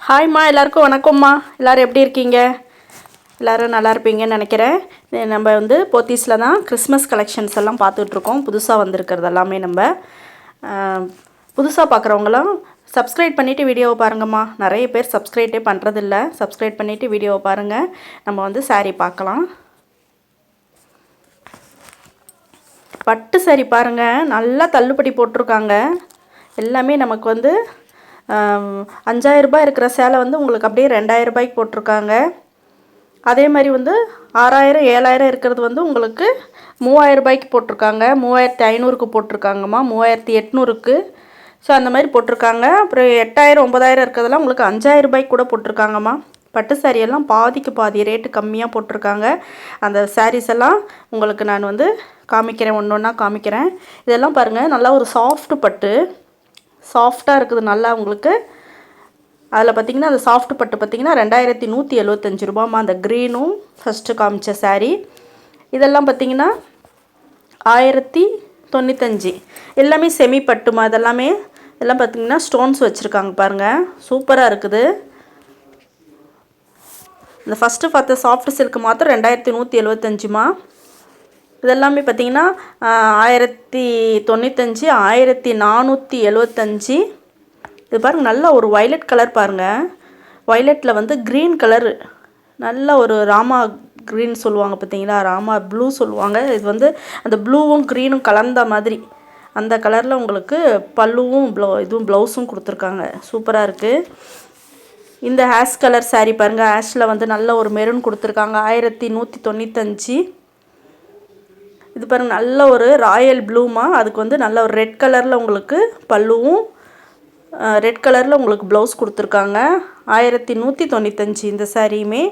ஹாய்மா, எல்லாருக்கும் வணக்கம்மா. எல்லோரும் எப்படி இருக்கீங்க? எல்லோரும் நல்லா இருப்பீங்கன்னு நினைக்கிறேன். நம்ம வந்து போத்தீஸில் தான் கிறிஸ்மஸ் கலெக்ஷன்ஸ் எல்லாம் பார்த்துட்ருக்கோம். புதுசாக வந்திருக்கிறது எல்லாமே நம்ம புதுசாக பார்க்குறவங்களாம் சப்ஸ்கிரைப் பண்ணிவிட்டு வீடியோவை பாருங்கம்மா. நிறைய பேர் சப்ஸ்கிரைபே பண்ணுறதில்ல. சப்ஸ்கிரைப் பண்ணிவிட்டு வீடியோவை பாருங்கள். நம்ம வந்து சாரீ பார்க்கலாம். பட்டு சாரீ பாருங்கள், நல்லா தள்ளுபடி போட்டிருக்காங்க. எல்லாமே நமக்கு வந்து 5000 ரூபாய் இருக்கிற சேலை வந்து உங்களுக்கு அப்படியே 2000 ரூபாய்க்கு போட்டிருக்காங்க. அதே மாதிரி வந்து 6000 7000 இருக்கிறது வந்து உங்களுக்கு 3000 ரூபாய்க்கு போட்டிருக்காங்க. 3500க்கு போட்டிருக்காங்கம்மா, 3800க்கு. ஸோ அந்த மாதிரி போட்டிருக்காங்க. அப்புறம் 8000 9000 இருக்கிறதெல்லாம் உங்களுக்கு 5000 ரூபாய்க்கு கூட போட்டிருக்காங்கம்மா. பட்டு சாரியெல்லாம் பாதிக்கு பாதி ரேட்டு கம்மியாக போட்டிருக்காங்க. அந்த சாரீஸ் எல்லாம் உங்களுக்கு நான் வந்து காமிக்கிறேன், ஒன்று ஒன்றா காமிக்கிறேன். இதெல்லாம் பாருங்கள், நல்லா ஒரு சாஃப்ட் பட்டு, சாஃப்டாக இருக்குது நல்லா உங்களுக்கு. அதில் பார்த்திங்கன்னா அந்த சாஃப்ட் பட்டு பார்த்திங்கன்னா 2175 ரூபாம்மா. அந்த க்ரீனும் ஃபஸ்ட்டு காமிச்ச சாரீ. இதெல்லாம் பார்த்திங்கன்னா 1095. எல்லாமே செமி பட்டுமா. இதெல்லாமே எல்லாம் பார்த்திங்கன்னா ஸ்டோன்ஸ் வச்சுருக்காங்க பாருங்கள், சூப்பராக இருக்குது. இந்த ஃபஸ்ட்டு பார்த்த சாஃப்ட் சில்க் மாத்திரம் 2175மா. இதெல்லாமே பார்த்திங்கன்னா 1095, 1475. இது பாருங்கள், நல்ல ஒரு வைலட் கலர் பாருங்கள். வைலட்டில் வந்து க்ரீன் கலரு, நல்ல ஒரு ராமா க்ரீன் சொல்லுவாங்க பார்த்தீங்களா, ராமா ப்ளூ சொல்லுவாங்க. இது வந்து அந்த ப்ளூவும் க்ரீனும் கலந்த மாதிரி அந்த கலரில் உங்களுக்கு பல்லுவும் இதுவும் ப்ளவுஸும் கொடுத்துருக்காங்க. சூப்பராக இருக்குது. இந்த ஆஷ் கலர் சாரீ பாருங்கள், ஆஷில் வந்து நல்ல ஒரு மெரூன் கொடுத்துருக்காங்க, 1195. இது பாருங்கள், நல்ல ஒரு ராயல் ப்ளூமா. அதுக்கு வந்து நல்ல ஒரு ரெட் கலரில் உங்களுக்கு பல்லுவும் ரெட் கலரில் உங்களுக்கு ப்ளவுஸ் கொடுத்துருக்காங்க. 1195 இந்த சாரியுமே.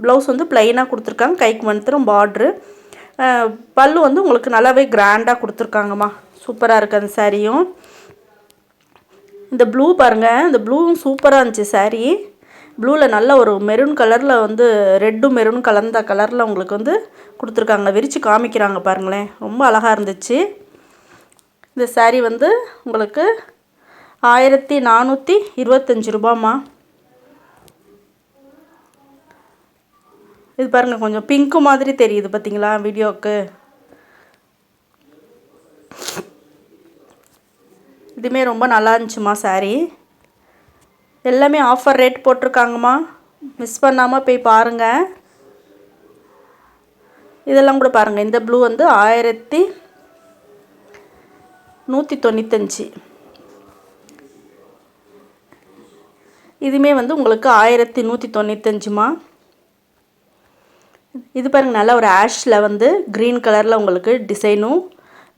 ப்ளவுஸ் வந்து ப்ளைனாக கொடுத்துருக்காங்க, கைக்கு மாத்திரம் பார்ட்ரு. பல்லு வந்து உங்களுக்கு நல்லாவே கிராண்டாக கொடுத்துருக்காங்கம்மா. சூப்பராக இருக்குது அந்த சாரியும். இந்த ப்ளூ பாருங்கள், இந்த ப்ளூவும் சூப்பராக இருந்துச்சு சாரீ. ப்ளூவில் நல்ல ஒரு மெரூன் கலரில் வந்து ரெட்டும் மெரூன் கலந்த கலரில் உங்களுக்கு வந்து கொடுத்துருக்காங்க. விரித்து காமிக்கிறாங்க பாருங்களேன், ரொம்ப அழகாக இருந்துச்சு. இந்த சாரீ வந்து உங்களுக்கு 1425 ரூபாம்மா. இது பாருங்கள், கொஞ்சம் பிங்க்கு மாதிரி தெரியுது பார்த்தீங்களா வீடியோவுக்கு. இதுவுமே ரொம்ப நல்லா இருந்துச்சுமா சாரீ. எல்லாமே ஆஃபர் ரேட் போட்டிருக்காங்கம்மா, மிஸ் பண்ணாமல் போய் பாருங்கள். இதெல்லாம் கூட பாருங்கள், இந்த ப்ளூ வந்து 1195. இதுவுமே வந்து உங்களுக்கு 1195மா. இது பாருங்கள், நல்ல ஒரு ஆஷில் வந்து க்ரீன் கலரில் உங்களுக்கு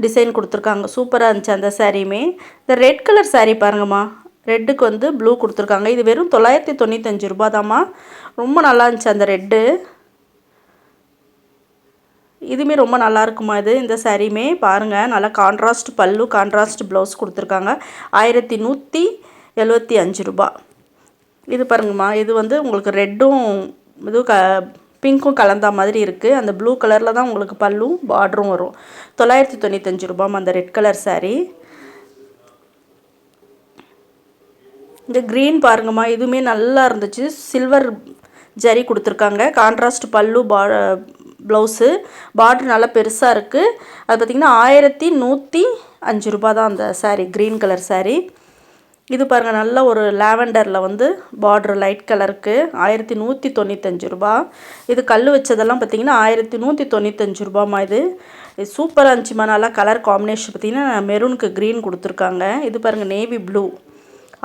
டிசைன் கொடுத்துருக்காங்க. சூப்பராக இருந்துச்சு அந்த சாரியுமே. இந்த ரெட் கலர் சாரீ பாருங்கம்மா, ரெட்டுக்கு வந்து ப்ளூ கொடுத்துருக்காங்க. இது வெறும் 995 ரூபா தாம்மா. ரொம்ப நல்லா இருந்துச்சு அந்த ரெட்டு. இதுவுமே ரொம்ப நல்லா இருக்குமா இது. இந்த சாரியுமே பாருங்கள், நல்லா கான்ட்ராஸ்ட் பல்லு, கான்ட்ராஸ்ட் ப்ளவுஸ் கொடுத்துருக்காங்க. 1175 ரூபா. இது பாருங்கம்மா, இது வந்து உங்களுக்கு ரெட்டும் இதுவும் பிங்க்கும் கலந்த மாதிரி இருக்குது. அந்த ப்ளூ கலரில் தான் உங்களுக்கு பல்லும் பார்டரும் வரும். 995 ரூபாம்மா அந்த ரெட் கலர் சாரீ. இந்த க்ரீன் பாருங்கம்மா, இதுவுமே நல்லா இருந்துச்சு. சில்வர் ஜரி கொடுத்துருக்காங்க. கான்ட்ராஸ்ட் பல்லு, ப்ளவுஸு, பார்டர் நல்லா பெருசாக இருக்குது. அது பார்த்திங்கன்னா 1105 ரூபா தான் அந்த சாரீ, க்ரீன் கலர் சாரீ. இது பாருங்கள், நல்ல ஒரு லாவெண்டரில் வந்து பார்டர் லைட் கலருக்கு 1195 ரூபா. இது கல் வச்சதெல்லாம் பார்த்திங்கன்னா 1195 ரூபாம்மா. இது சூப்பராக இருந்துச்சுமா. நல்லா கலர் காம்பினேஷன் பார்த்திங்கன்னா மெரூனுக்கு க்ரீன் கொடுத்துருக்காங்க. இது பாருங்கள், நேவி ப்ளூ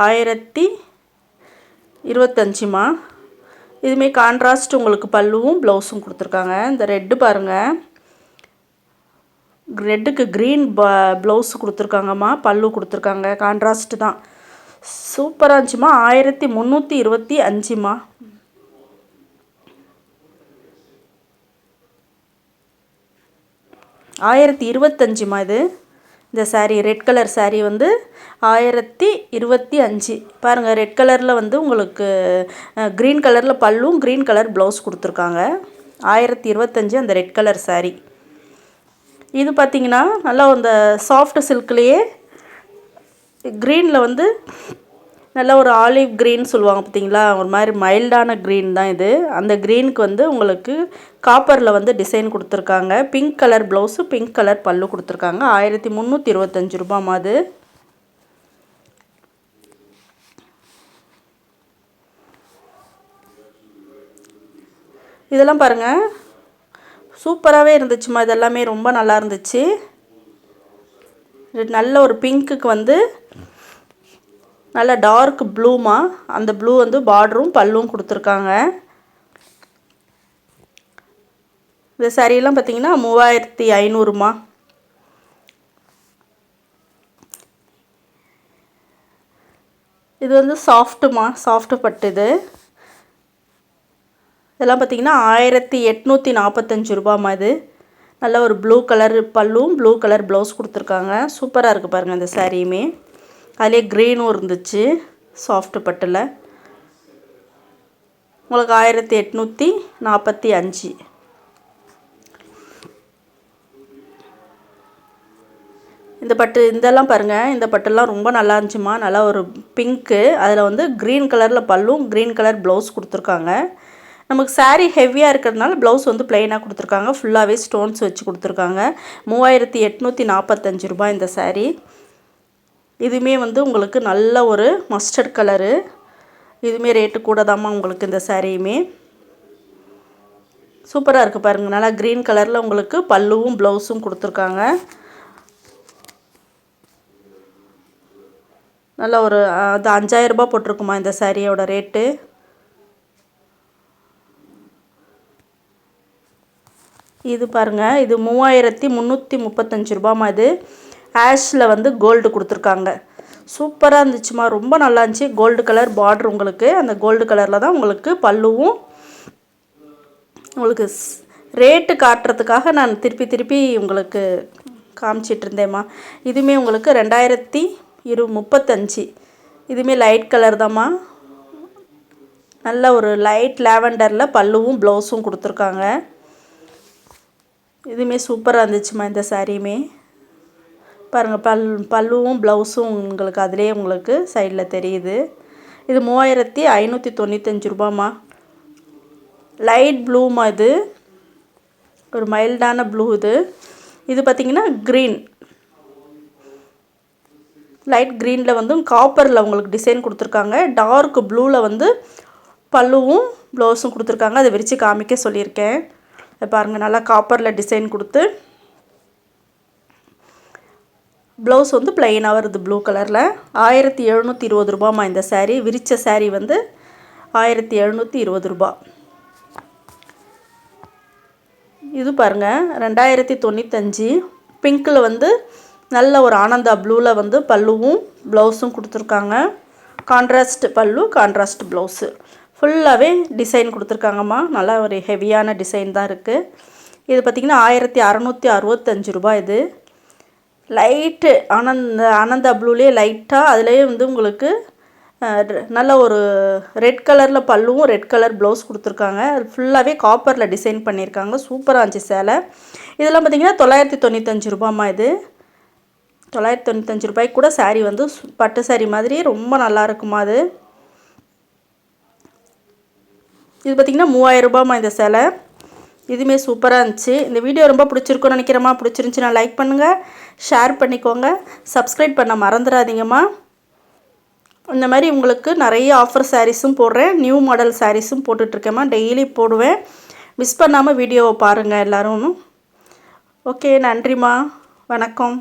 1025மா. இதுவுமே கான்ட்ராஸ்ட் உங்களுக்கு பல்லுவும் ப்ளவுஸும் கொடுத்துருக்காங்க. இந்த ரெட்டு பாருங்கள், ரெட்டுக்கு க்ரீன் ப்ளவுஸ் கொடுத்துருக்காங்கம்மா, பல்லு கொடுத்துருக்காங்க. கான்ட்ராஸ்ட்டு தான், சூப்பராக இருந்துச்சுமா. 1325மா. இது இந்த சாரீ, ரெட் கலர் சாரீ வந்து 1025. பாருங்கள், ரெட் கலரில் வந்து உங்களுக்கு க்ரீன் கலரில் பல்லும் க்ரீன் கலர் ப்ளவுஸ் கொடுத்துருக்காங்க. 1025 அந்த ரெட் கலர் சாரீ. இது பார்த்திங்கன்னா நல்லா அந்த சாஃப்ட் சில்க்லேயே க்ரீனில் வந்து நல்ல ஒரு ஆலிவ் க்ரீன் சொல்லுவாங்க பார்த்தீங்களா, ஒரு மாதிரி மைல்டான க்ரீன் தான் இது. அந்த க்ரீனுக்கு வந்து உங்களுக்கு காப்பரில் வந்து டிசைன் கொடுத்துருக்காங்க. Pink colour blouse, pink colour பல்லு கொடுத்துருக்காங்க. 1325 ரூபாய்மா அது. இதெல்லாம் பாருங்கள், சூப்பராகவே இருந்துச்சுமா. இதெல்லாமே ரொம்ப நல்லா இருந்துச்சு. நல்ல ஒரு பிங்க்குக்கு வந்து நல்ல டார்க் ப்ளூமா, அந்த ப்ளூ வந்து பார்டரும் பல்லும் கொடுத்துருக்காங்க. இந்த சாரியெல்லாம் பார்த்தீங்கன்னா 3500மா. இது வந்து சாஃப்ட்டுமா, சாஃப்ட்டு பட்டு இது. இதெல்லாம் பார்த்தீங்கன்னா 1845 ரூபாய்மா இது. நல்ல ஒரு ப்ளூ கலர் பல்லும் ப்ளூ கலர் ப்ளவுஸ் கொடுத்துருக்காங்க. சூப்பராக இருக்குது பாருங்கள் இந்த சாரியுமே. அதிலே க்ரீனும் இருந்துச்சு சாஃப்ட் பட்டில். உங்களுக்கு 1845. இந்த பட்டு இதெல்லாம் பாருங்கள், இந்த பட்டெல்லாம் ரொம்ப நல்லா இருந்துச்சுமா. நல்லா ஒரு பிங்க்கு, அதில் வந்து க்ரீன் கலரில் பல்லும் க்ரீன் கலர் ப்ளவுஸ் கொடுத்துருக்காங்க. நமக்கு சாரீ ஹெவியாக இருக்கிறதுனால ப்ளவுஸ் வந்து ப்ளைனாக கொடுத்துருக்காங்க. ஃபுல்லாகவே ஸ்டோன்ஸ் வச்சு கொடுத்துருக்காங்க. 3845 ரூபாய் இந்த சாரீ. இதுவுமே வந்து உங்களுக்கு நல்ல ஒரு மஸ்டர்ட் கலரு. இதுவுமே ரேட்டு கூட தாம்மா உங்களுக்கு இந்த சாரியுமே. சூப்பராக இருக்குது பாருங்கள். நல்லா க்ரீன் கலரில் உங்களுக்கு பல்லுவும் ப்ளவுஸும் கொடுத்துருக்காங்க. நல்ல ஒரு அது 5000 ரூபாய் போட்டிருக்குமா இந்த சாரியோட ரேட்டு. இது பாருங்கள், இது 3335 ரூபாய்மா இது. ஆஷில் வந்து கோல்டு கொடுத்துருக்காங்க. சூப்பராக இருந்துச்சுமா, ரொம்ப நல்லா இருந்துச்சு. கோல்டு கலர் பார்டர் உங்களுக்கு, அந்த கோல்டு கலரில் தான் உங்களுக்கு பல்லுவும். உங்களுக்கு ரேட்டு காட்டுறதுக்காக நான் திருப்பி உங்களுக்கு காமிச்சிட்டு இருந்தேம்மா. இதுவுமே உங்களுக்கு 2035. இதுவுமே லைட் கலர் தாம்மா. நல்ல ஒரு லைட் லாவெண்டரில் பல்லுவும் ப்ளவுஸும் கொடுத்துருக்காங்க. இதுவுமே சூப்பராக இருந்துச்சுமா இந்த சாரியுமே. பாருங்கள், பல்லுவும் ப்ளவுஸும் உங்களுக்கு அதிலே உங்களுக்கு சைடில் தெரியுது. இது 3595 ரூபாய்மா. லைட் ப்ளூமா இது, ஒரு மைல்டான ப்ளூ இது. இது பார்த்திங்கன்னா க்ரீன், லைட் க்ரீனில் வந்து காப்பரில் உங்களுக்கு டிசைன் கொடுத்துருக்காங்க. டார்க் ப்ளூவில் வந்து பல்லுவும் ப்ளவுஸும் கொடுத்துருக்காங்க. அதை விரித்து காமிக்க சொல்லியிருக்கேன். பாருங்கள், நல்லா காப்பரில் டிசைன் கொடுத்து ப்ளவுஸ் வந்து ப்ளைனாக வருது ப்ளூ கலரில். 1720 ரூபாய்மா இந்த சாரீ. விரித்த சாரீ வந்து 1720 ரூபாய். இது பாருங்கள் 2095. பிங்க்கில் வந்து நல்ல ஒரு ஆனந்தா ப்ளூவில் வந்து பல்லுவும் ப்ளவுஸும் கொடுத்துருக்காங்க. கான்ட்ராஸ்ட் பல்லு, கான்ட்ராஸ்ட் ப்ளவுஸு, ஃபுல்லாகவே டிசைன் கொடுத்துருக்காங்கம்மா. நல்லா ஒரு ஹெவியான டிசைன் தான் இருக்குது. இது பார்த்திங்கன்னா 1665 ரூபாய் இது. லைட்டு ஆனந்தா ப்ளூலேயே லைட்டாக, அதுலேயே வந்து உங்களுக்கு நல்ல ஒரு ரெட் கலரில் பல்லுவும் ரெட் கலர் ப்ளவுஸ் கொடுத்துருக்காங்க. அது ஃபுல்லாகவே காப்பரில் டிசைன் பண்ணியிருக்காங்க. சூப்பராக இருந்துச்சு சேலை. இதெல்லாம் பார்த்திங்கன்னா 995 ரூபாய்மா இது. 995 ரூபாய்க்கு கூட சாரீ வந்து பட்டு சாரீ மாதிரி ரொம்ப நல்லா இருக்குமா அது. இது பார்த்திங்கன்னா 3000 ரூபாய்மா இந்த சேலை. இதுவுமே சூப்பராக இருந்துச்சு. இந்த வீடியோ ரொம்ப பிடிச்சிருக்குன்னு நினைக்கிறேம்மா. பிடிச்சிருந்துச்சின்னா லைக் பண்ணுங்கள், ஷேர் பண்ணிக்கோங்க, சப்ஸ்கிரைப் பண்ண மறந்துடாதீங்கம்மா. இந்த மாதிரி உங்களுக்கு நிறைய ஆஃபர் சாரீஸும் போடுறேன், நியூ மாடல் சாரீஸும் போட்டுட்ருக்கேம்மா. டெய்லி போடுவேன். மிஸ் பண்ணாமல் வீடியோவை பாருங்கள் எல்லோரும். ஓகே, நன்றிம்மா, வணக்கம்.